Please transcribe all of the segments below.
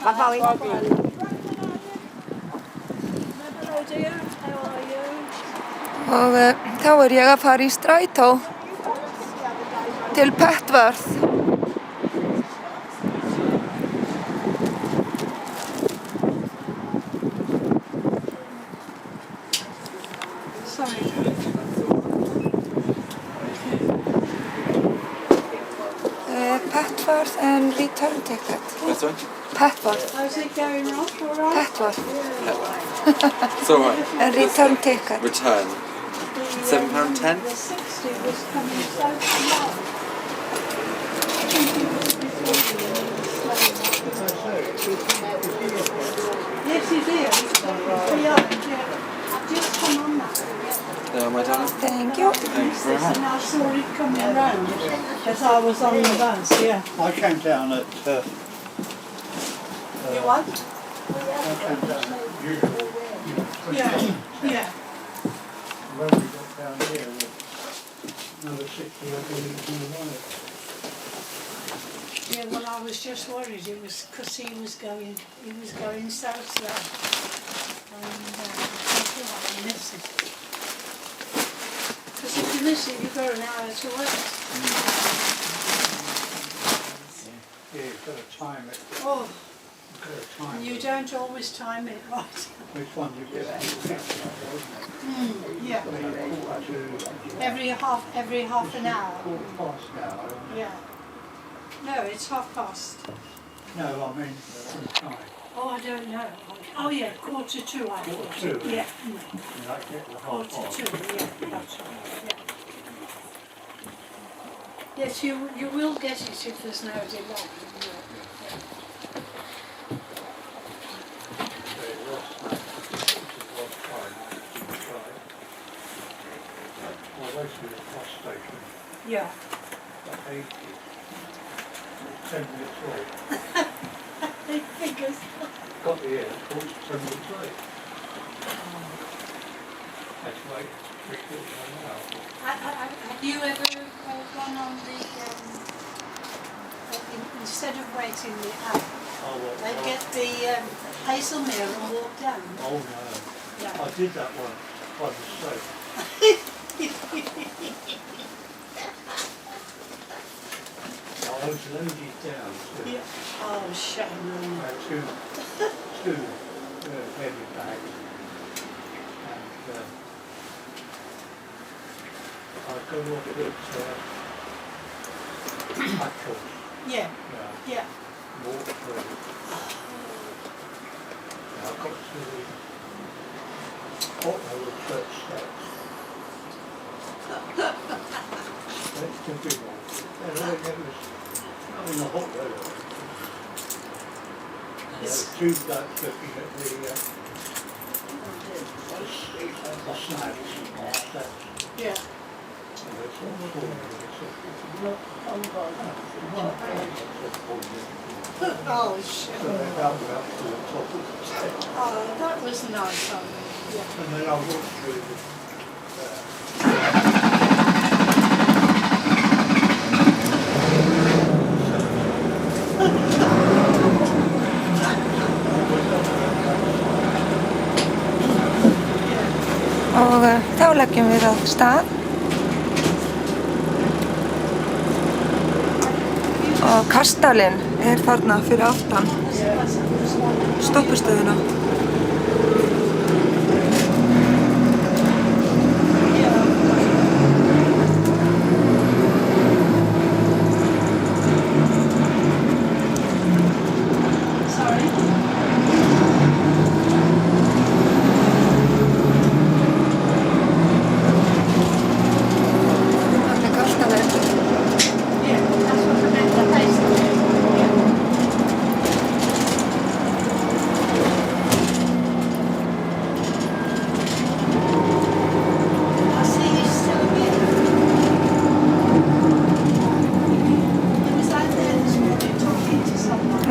Bye. Og þá ég að fara í strætó til Petworth. Petworth and return ticket. That's right. Petworth. How's it going off? All right? Petworth. It's all right. And return ticket. Return. £7.10. The 60 was coming so slow. Yes, you did. I've just come on that. My darling. Thank you. Thanks very much. And I saw it coming round as I was on the bus, yeah. I came down at. You what? I came down at usual. Yeah. When we got down here, another 60 went in the road. Yeah, well, I was just worried. It was because he was going so slow. And I miss it. Because if you miss it, you've got an hour to wait. Yeah, you've got to time it. Oh, You've got to time and you it. don't always time it right. Which one you get? Yeah. Every half an hour. Quarter past now. Yeah. No, it's 1:30. No, I mean the time. Oh, I don't know. Oh yeah, 1:45, I thought. 1:45. Yeah. You like get the half past. 1:45, yeah, that's right. Yeah. Yes, you will get it if there's no delay. Yeah. 80. 10 minutes late. Fingers. Got here, 10 minutes late. That's like 3/4 of an hour. Have you ever gone on the instead of waiting the app, Oh, what? they get the Hazelmere and walk down? Oh no. Yeah. I did that once by mistake. I was loaded down too. Yeah. Oh, shame. I had two heavy bags, and I got off at Hatchel, Yeah. Yeah. walked through. And I got to the Otwell church steps. That's the big one. And it was in the hot weather. There were two blokes looking at the snacks on the steps. Yeah. And they sort of called me and said, Oh, shit. so they got me up to the top of the steps. Oh, that was nice of them. Yeah. And then I walked through the Og þá leggjum við af stað. Og kastalinn þarna fyrir aftan stoppustöðuna.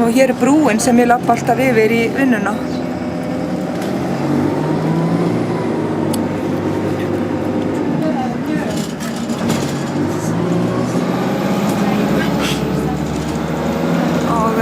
Og hér brúin sem ég labba alltaf yfir í vinnuna. Og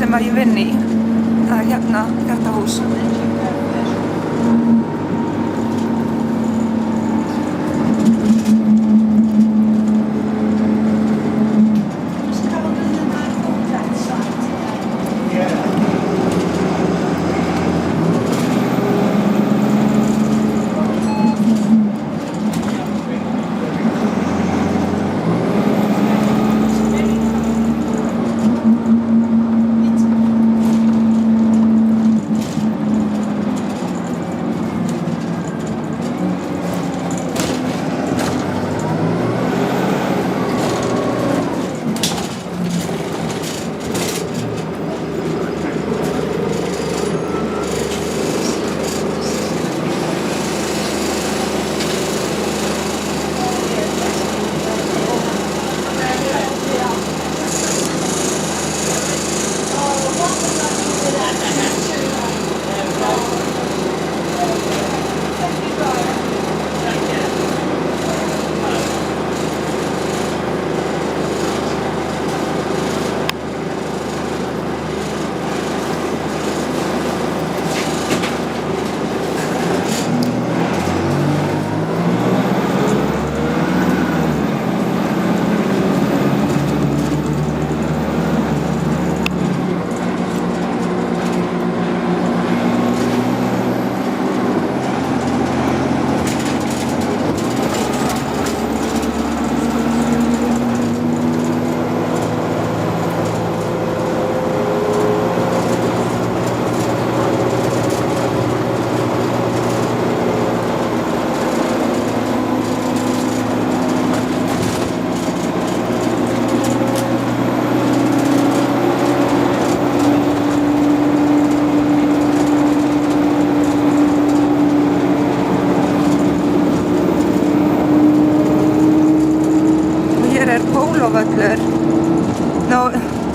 sem að ég vinn í. Það er hérna, þetta hús. It's colder than I thought outside today. Yeah. It's very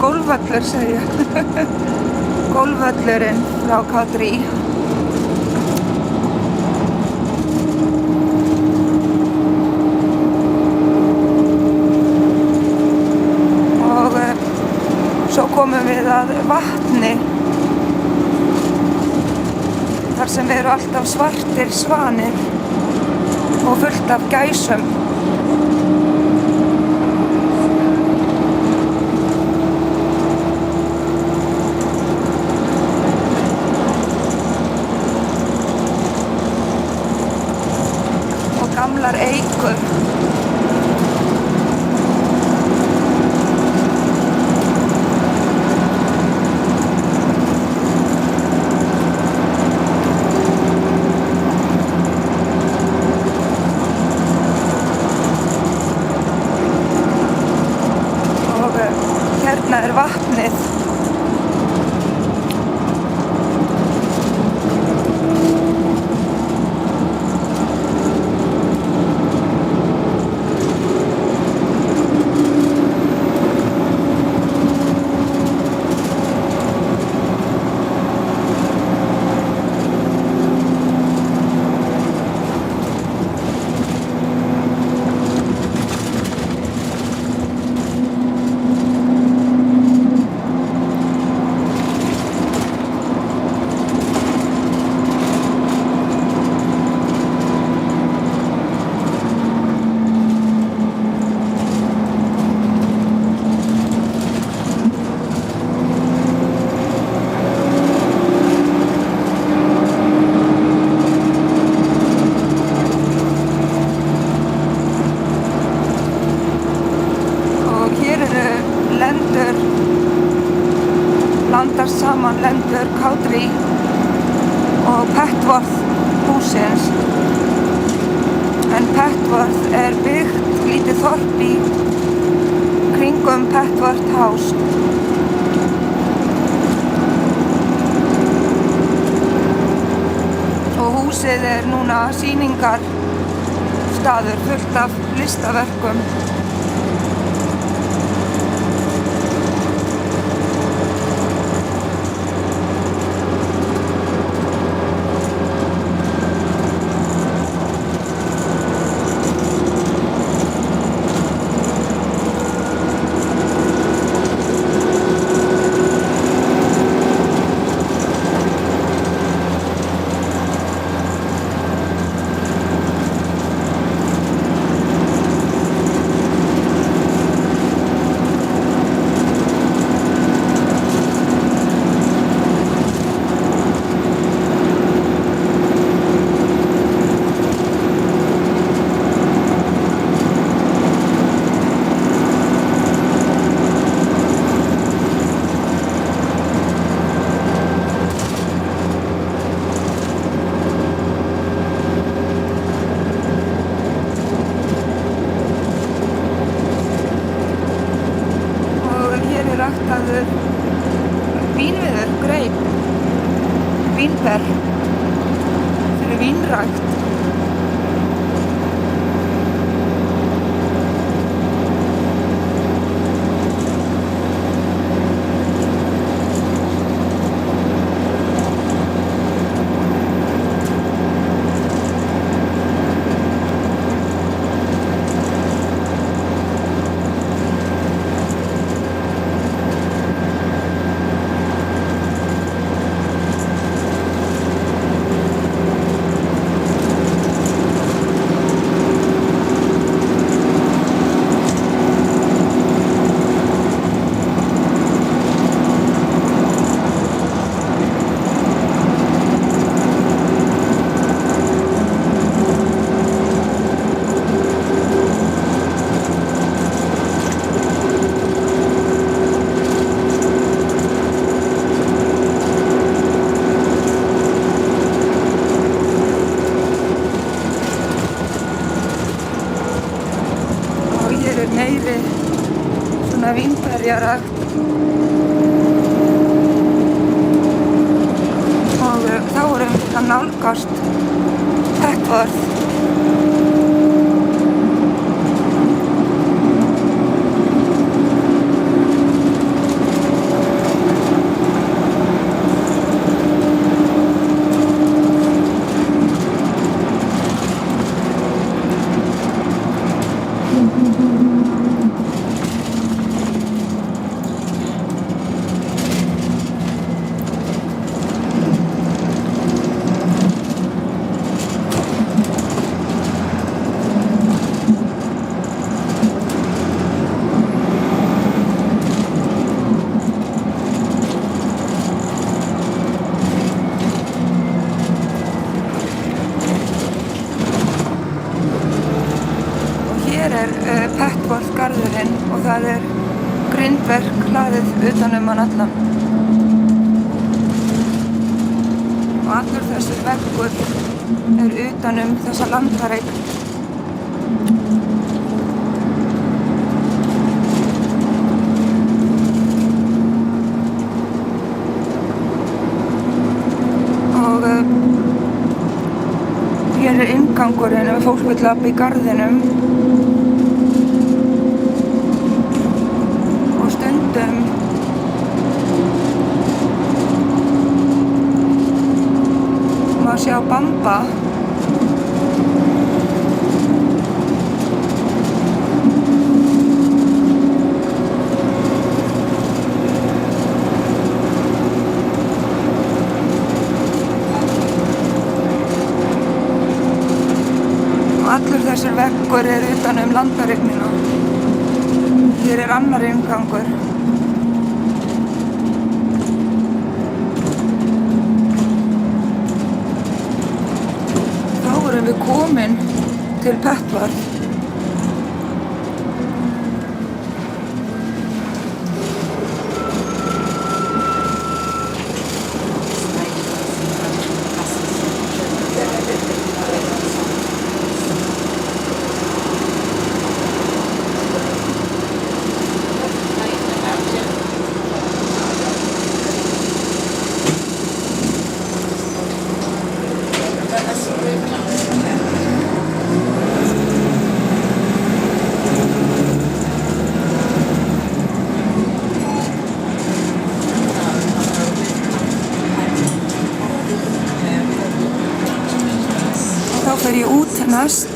golfvöllur segi ég. Golfvöllurinn frá K3. Og svo komum við að vatni. Þar sem eru alltaf svartir svanir og fullt af gæsum. Og gamlar eikur. Hérna er vatnið. Blandast saman lendur K3 og Petworth húsins. En Petworth er byggt lítið þorp í kringum Petworth House. Og húsið er núna sýningarstaður fullt af listaverkum. trefjarækt og þá erum við að nálgast Petworth. Petworth garðurinn og það grindverk hlaðið utan hann allan. Og allur þessi veggur utan þessa landareign. Og hér inngangurinn ef fólk vill labba í garðinum. Má sjá bamba. Og allur þessir veggur utan landareignina. Hér annar inngangur. Við komin til Petworth. Þá fer ég út næst.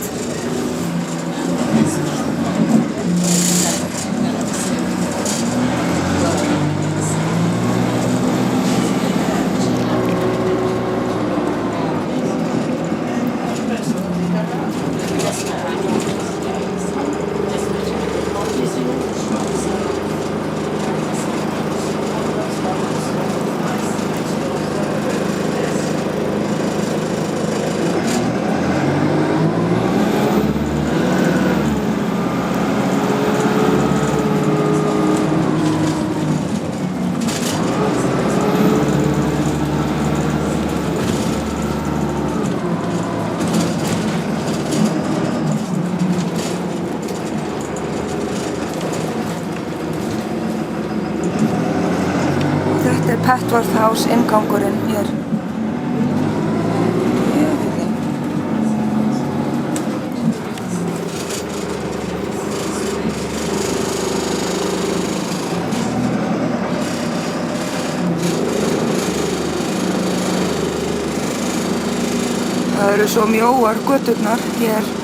Petworth House inngangurinn hér. Það eru svo mjóar göturnar hér.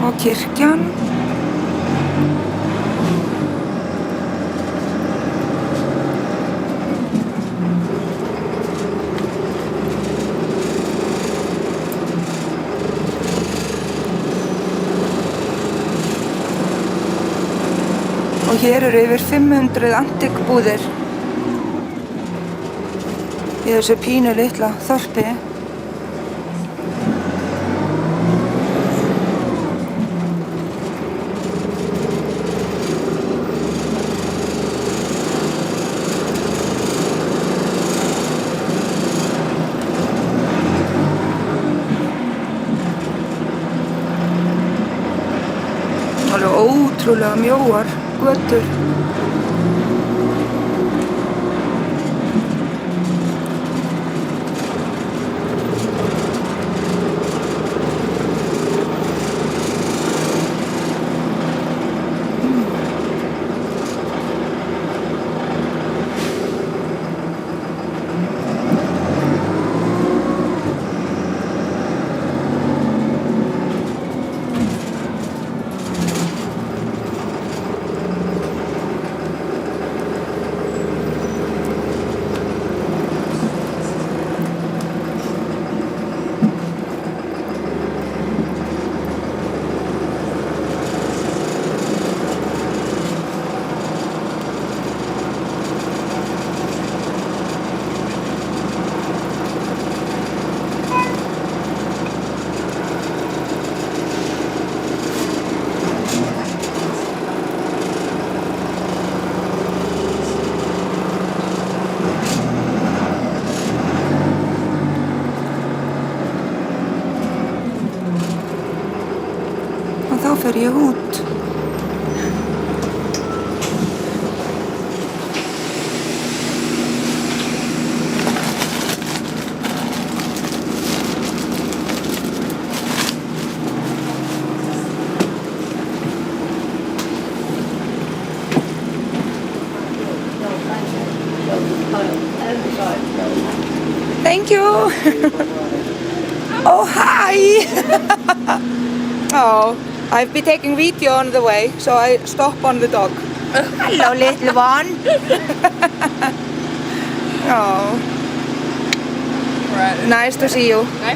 Og kirkjan. Og hér eru yfir 500 antikbúðir í þessu pínu litla þorpi. ótrúlega mjóar götur. Og þá fer ég út. Thank you. Oh, hi. Oh, I've been taking video on the way, so I stop on the dog. Hello, little one. Oh. Right. Nice to see you. Nice